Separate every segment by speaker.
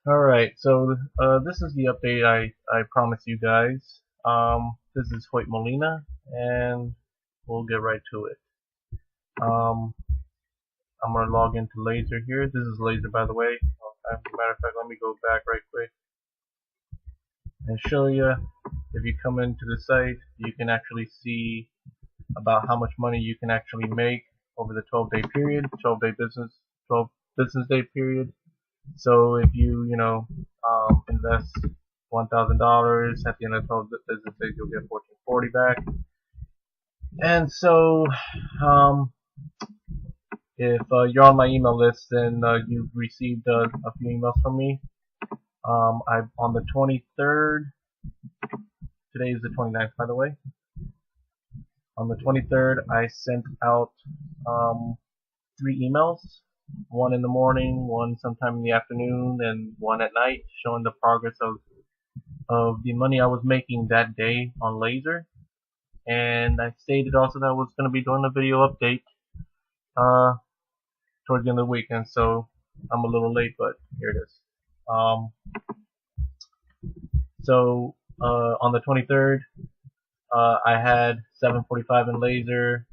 Speaker 1: Alright, so this is the update I promised you guys. This is Hoyt Molina, and we'll get right to it. Um, I'm going to log into Laser here. This is Laser, by the way. As a matter of fact, let me go back right quick and show you. If you come into the site, you can actually see about how much money you can actually make over the 12-day period, 12 business day period. So if you invest $1,000 at the end of 12 business days, you'll get 1440 back. And so if you're on my email list, then you've received a few emails from me. On the 23rd, today is the 29th, by the way. On the 23rd, I sent out 3 emails. One in the morning, one sometime in the afternoon, and one at night, showing the progress of the money I was making that day on Laser. And I stated also that I was going to be doing a video update towards the end of the week, and so I'm a little late, but here it is. On the 23rd, I had 745 in Laser,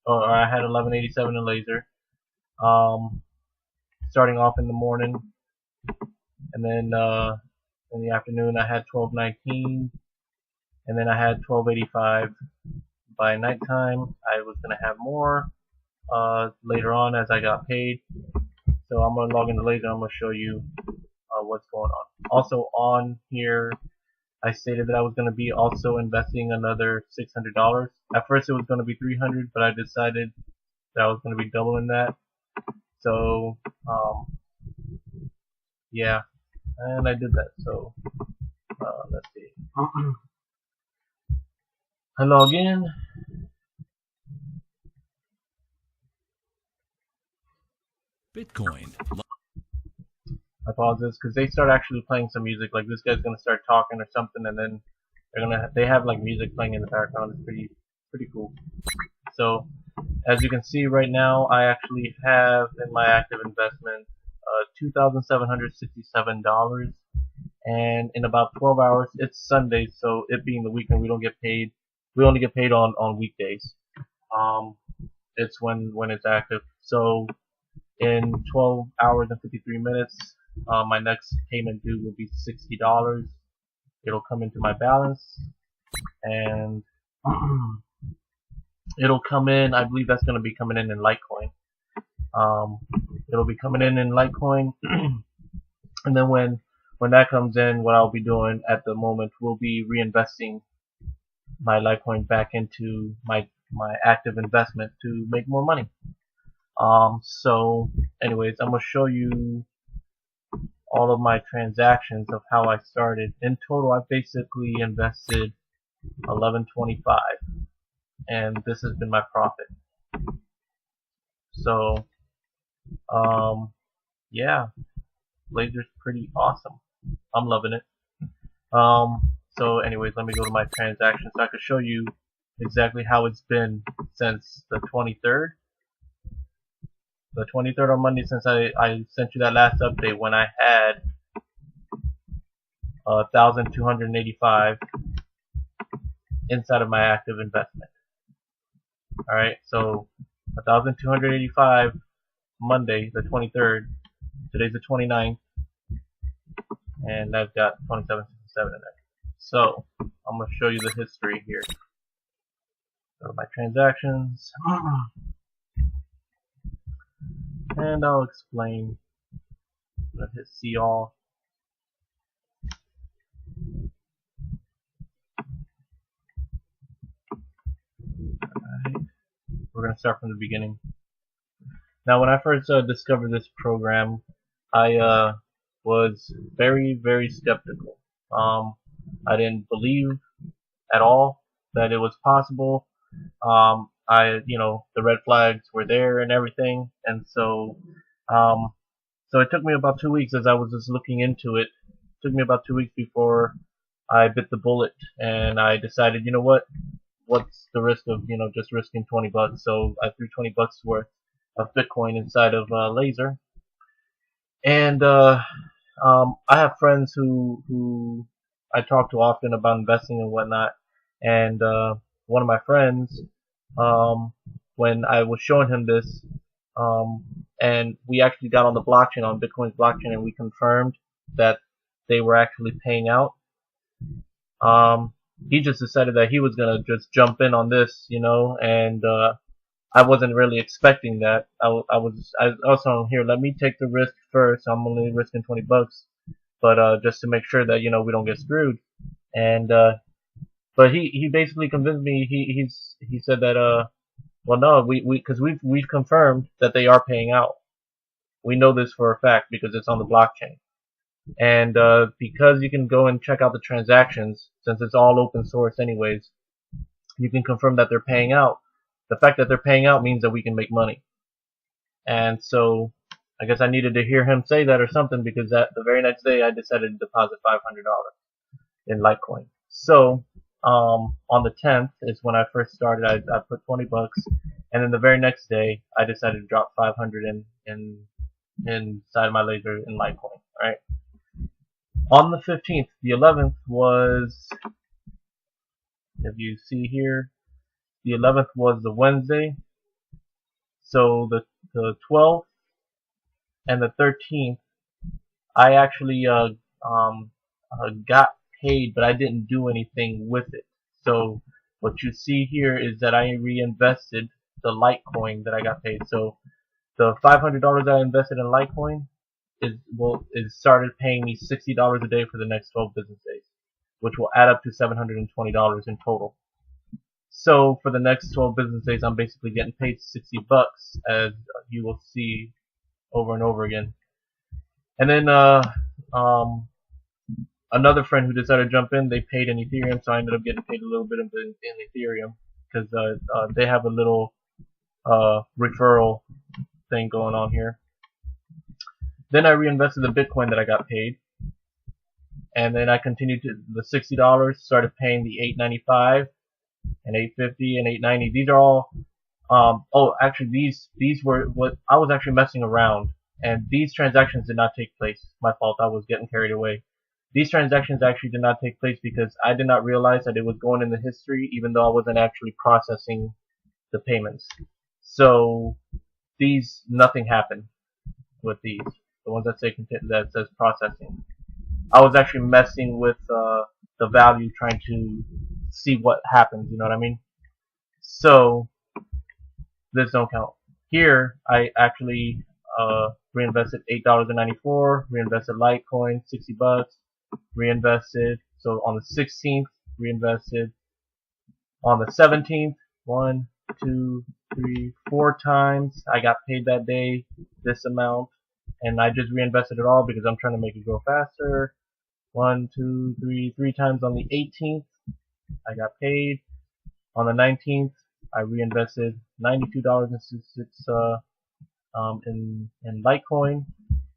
Speaker 1: or I had 1187 in Laser. Starting off in the morning, and then in the afternoon I had 1219, and then I had 1285. By nighttime I was going to have more later on as I got paid. So I'm going to log into Laser. I'm going to show you what's going on. Also on here, I stated that I was going to be also investing another $600. At first it was going to be $300, but I decided that I was going to be doubling that. So yeah, and I did that. So let's see. I log in.
Speaker 2: Bitcoin.
Speaker 1: I pause this because they start actually playing some music. Like this guy's gonna start talking or something, and then they have like music playing in the background. It's pretty cool. So as you can see right now, I actually have in my active investment $2,767, and in about 12 hours, it's Sunday, so it being the weekend, we don't get paid. We only get paid on weekdays. It's when it's active. So in 12 hours and 53 minutes, my next payment due will be $60. It'll come into my balance, and it'll come in. I believe that's going to be coming in Litecoin. It'll be coming in Litecoin, and then when that comes in, what I'll be doing at the moment will be reinvesting my Litecoin back into my active investment to make more money. So anyways, I'm gonna show you all of my transactions of how I started. In total, I basically invested $11.25, and this has been my profit. So yeah, Laser's pretty awesome. I'm loving it. So anyways, let me go to my transactions so I can show you exactly how it's been since the 23rd. The 23rd on Monday, since I sent you that last update when I had 1,285 inside of my active investment. Alright, so 1,285 Monday, the 23rd. Today's the 29th, and I've got 2767 in there. So I'm going to show you the history here. Go to my transactions, and I'll explain. I'm going to hit see all. Alright, we're going to start from the beginning. Now, when I first discovered this program, I was very skeptical. I didn't believe at all that it was possible. The red flags were there and everything, and so it took me about 2 weeks as I was just looking into it. It took me about 2 weeks before I bit the bullet, and I decided, you know what? What's the risk of just risking 20 bucks? So I threw 20 bucks worth of Bitcoin inside of Laser, and I have friends who I talk to often about investing and whatnot, and one of my friends, um, when I was showing him this, and we actually got on the blockchain, on Bitcoin's blockchain, and we confirmed that they were actually paying out. Um, he just decided that he was gonna just jump in on this, and I wasn't really expecting that. I was on here. Let me take the risk first. I'm only risking $20, but just to make sure that we don't get screwed. And but he basically convinced me. He said that well, no, we because we've confirmed that they are paying out. We know this for a fact because it's on the blockchain. And because you can go and check out the transactions, since it's all open source anyways, you can confirm that they're paying out. The fact that they're paying out means that we can make money. And so I guess I needed to hear him say that or something, because that the very next day I decided to deposit $500 in Litecoin. So on the 10th is when I first started. I put $20, and then the very next day I decided to drop 500 in inside my laser in Litecoin. Right. On the 15th, the 11th was, if you see here, the 11th was the Wednesday. So the 12th and the 13th, I actually got paid, but I didn't do anything with it. So what you see here is that I reinvested the Litecoin that I got paid. So the $500 I invested in Litecoin is started paying me $60 a day for the next 12 business days, which will add up to $720 in total. So for the next 12 business days, I'm basically getting paid $60, as you will see over and over again. And then um, another friend who decided to jump in, they paid in Ethereum, so I ended up getting paid a little bit in Ethereum, because they have a little referral thing going on here. Then I reinvested the Bitcoin that I got paid, and then I continued to the $60, started paying the $8.95 and $8.50 and $8.90. These are all oh, actually these were what I was actually messing around, and these transactions did not take place. My fault. I was getting carried away. These transactions actually did not take place because I did not realize that it was going in the history, even though I wasn't actually processing the payments. So nothing happened with these. The ones that says processing. I was actually messing with the value, trying to see what happens. You know what I mean? So this don't count. Here, I actually reinvested $8.94, reinvested Litecoin, $60, reinvested. So on the 16th, reinvested. On the 17th, 1, 2, 3, 4 times. I got paid that day this amount, and I just reinvested it all because I'm trying to make it go faster. 1, 2, 3 times on the 18th, I got paid. On the 19th, I reinvested $92.66 in Litecoin,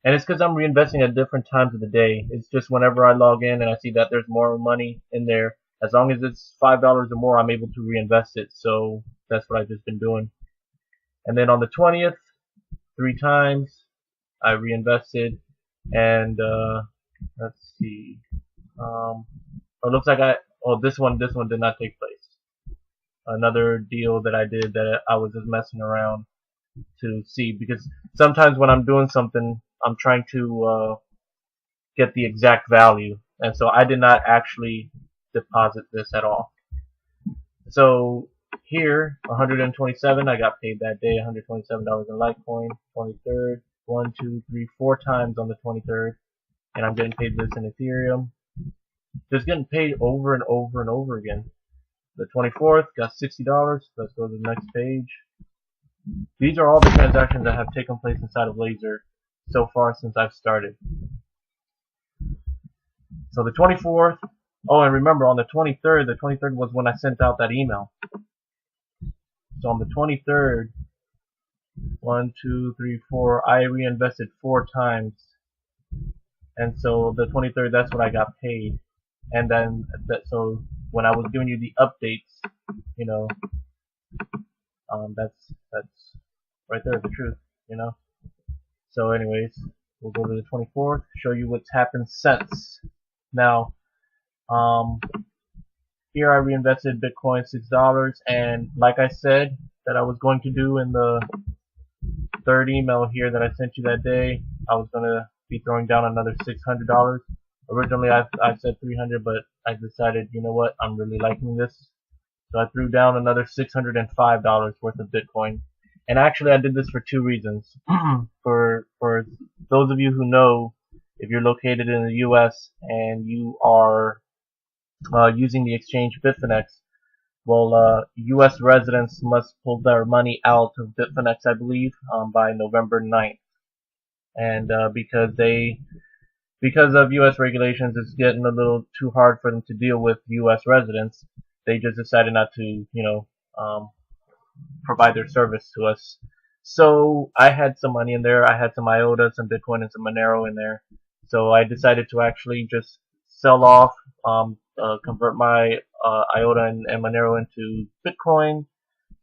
Speaker 1: and it's because I'm reinvesting at different times of the day. It's just whenever I log in and I see that there's more money in there, as long as it's $5 or more, I'm able to reinvest it. So that's what I've just been doing. And then on the 20th, 3 times I reinvested, and let's see. It looks like this one did not take place. Another deal that I did that I was just messing around to see, because sometimes when I'm doing something, I'm trying to get the exact value, and so I did not actually deposit this at all. So here, 127, I got paid that day, $127 in Litecoin. 23rd, 1, 2, 3, 4 times on the 23rd, and I'm getting paid this in Ethereum. Just getting paid over and over and over again. The 24th, got $60. Let's go to the next page. These are all the transactions that have taken place inside of Laser so far since I've started. So the 24th, oh, and remember on the 23rd was when I sent out that email. So on the 23rd, 1, 2, 3, 4, I reinvested 4 times. And so the 23rd, that's what I got paid. And then, so when I was giving you the updates, you know, that's right there, the truth, you know. So anyways, We'll go to the 24th, show you what's happened since. Now, here I reinvested Bitcoin $6, and like I said that I was going to do in the third email here that I sent you that day, I was going to be throwing down another $600. Originally I said 300, but I decided, you know what, I'm really liking this. So I threw down another $605 worth of Bitcoin. And actually I did this for two reasons. for those of you who know, if you're located in the US and you are using the exchange Bitfinex, well, U.S. residents must pull their money out of Bitfinex, I believe, by November 9th. And because of U.S. regulations, it's getting a little too hard for them to deal with U.S. residents. They just decided not to, provide their service to us. So I had some money in there. I had some IOTA, some Bitcoin, and some Monero in there. So I decided to actually just sell off, convert my IOTA and Monero into Bitcoin,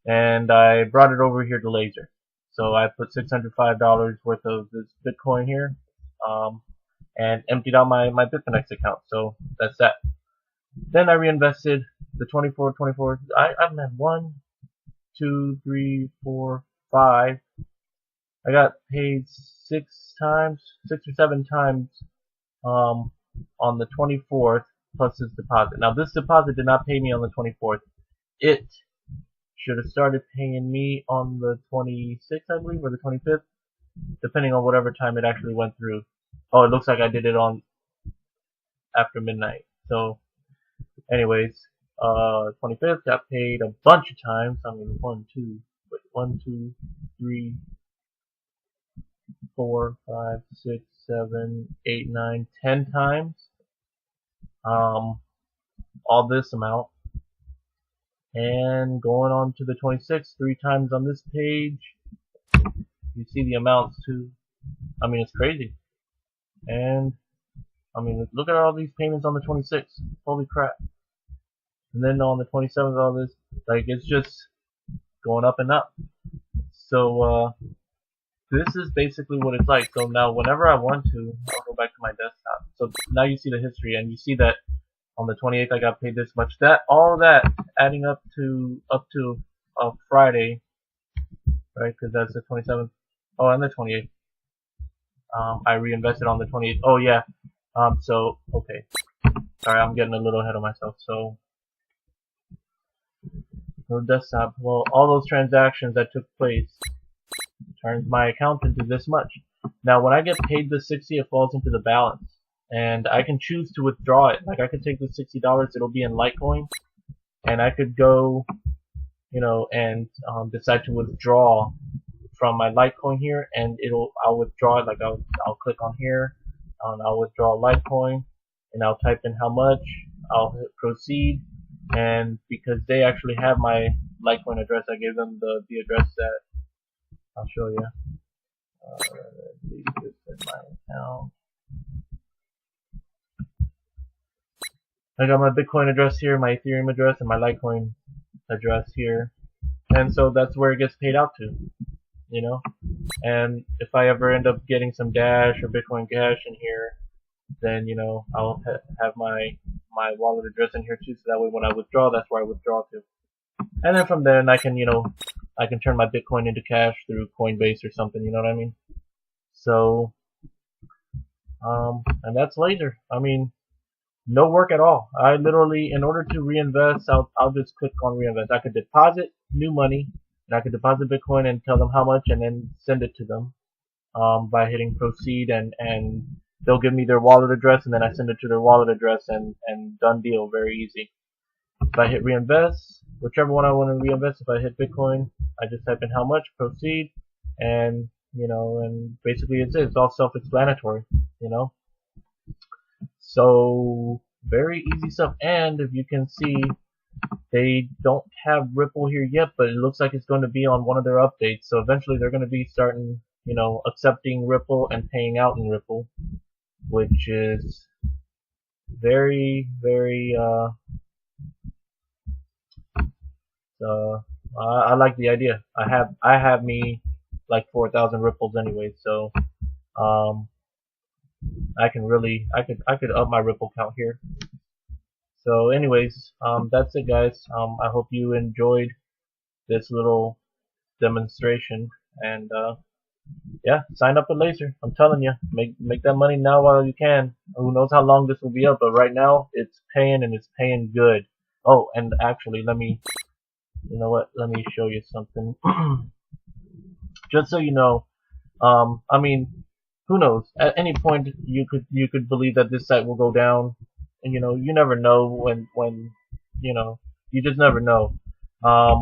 Speaker 1: and I brought it over here to Laser. So I put $605 worth of this Bitcoin here, and emptied out my Bitfinex account. So that's that. Then I reinvested the 24. I've had 1, 2, 3, 4, 5. I got paid 6 or 7 times on the 24th plus this deposit. Now this deposit did not pay me on the 24th. It should have started paying me on the 26th, I believe, or the 25th, depending on whatever time it actually went through. Oh, it looks like I did it on after midnight. So, anyways, 25th got paid a bunch of times. I mean, 1, 2, 3, 4, 5, 6, 7, 8, 9, 10 times. All this amount. And going on to the 26th, 3 times on this page. You see the amounts too. I mean, it's crazy. And, I mean, look at all these payments on the 26th. Holy crap. And then on the 27th, all this, like, it's just going up and up. So, this is basically what it's like. So now, whenever I want to, I'll go back to my desktop. So now you see the history, and you see that on the 28th I got paid this much. All that adding up to Friday, right? Because that's the 27th. Oh, and the 28th. I reinvested on the 28th. Oh yeah. So okay. Sorry, I'm getting a little ahead of myself. So the desktop. Well, all those transactions that took place turns my account into this much. Now, when I get paid the 60, it falls into the balance, and I can choose to withdraw it. Like I could take the $60, it'll be in Litecoin, and I could go, and decide to withdraw from my Litecoin here, and I'll withdraw it. Like I'll click on here, and I'll withdraw Litecoin, and I'll type in how much. I'll hit proceed, and because they actually have my Litecoin address, I gave them the address that I'll show you. This is my account. I got my Bitcoin address here, my Ethereum address, and my Litecoin address here, and so that's where it gets paid out to. And if I ever end up getting some Dash or Bitcoin Cash in here, then I'll have my wallet address in here too, so that way when I withdraw, that's where I withdraw to. And then from there, I can I can turn my Bitcoin into cash through Coinbase or something. You know what I mean? So, and that's Laser. I mean, no work at all. I literally, in order to reinvest, I'll just click on reinvest. I could deposit new money, and I could deposit Bitcoin and tell them how much, and then send it to them by hitting proceed, and they'll give me their wallet address, and then I send it to their wallet address, and done deal. Very easy. If I hit reinvest, whichever one I want to reinvest, if I hit Bitcoin, I just type in how much, proceed, and and basically it's all self-explanatory, So very easy stuff. And if you can see, they don't have Ripple here yet, but it looks like it's going to be on one of their updates. So eventually they're going to be starting, accepting Ripple and paying out in Ripple, which is very, very I like the idea. I have me like 4,000 ripples anyway, so I can really, I could up my Ripple count here. So anyways, that's it guys. I hope you enjoyed this little demonstration, and yeah, sign up with Laser. I'm telling you, make that money now while you can. Who knows how long this will be up, but right now it's paying, and it's paying good. Oh, and actually, you know what? Let me show you something. Just so you know, I mean, who knows? At any point, you could believe that this site will go down, and you know, you never know when you know, you just never know. Um,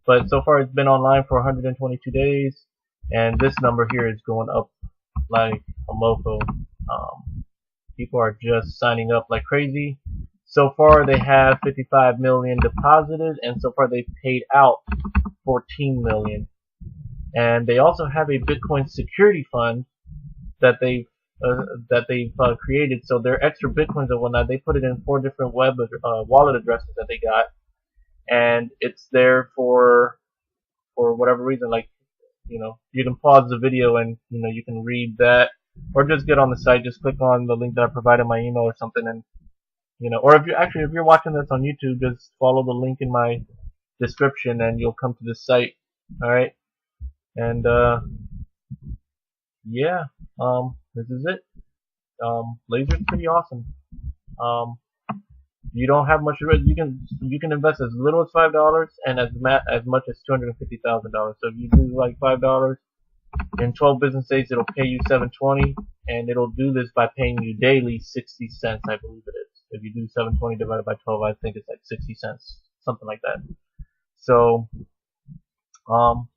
Speaker 1: but so far, it's been online for 122 days, and this number here is going up like a mofo. People are just signing up like crazy. So far, they have 55 million deposited, and so far they've paid out 14 million. And they also have a Bitcoin security fund that they've created. So their extra bitcoins and whatnot, they put it in 4 different wallet addresses that they got, and it's there for whatever reason. Like, you know, you can pause the video and you know you can read that, or just get on the site. Just click on the link that I provided in my email or something, and you know, or if you're watching this on YouTube, just follow the link in my description and you'll come to this site. All right, and yeah, this is it. Laser's pretty awesome. Um, you don't have much risk. You can invest as little as $5 and as much as $250,000. So if you do like $5 in 12 business days, it'll pay you 720, and it'll do this by paying you daily 60 cents, I believe it is. If you do 720 divided by 12, I think it's like 60 cents, something like that. So, and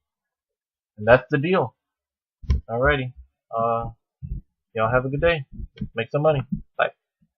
Speaker 1: that's the deal. Alrighty. Y'all have a good day. Make some money.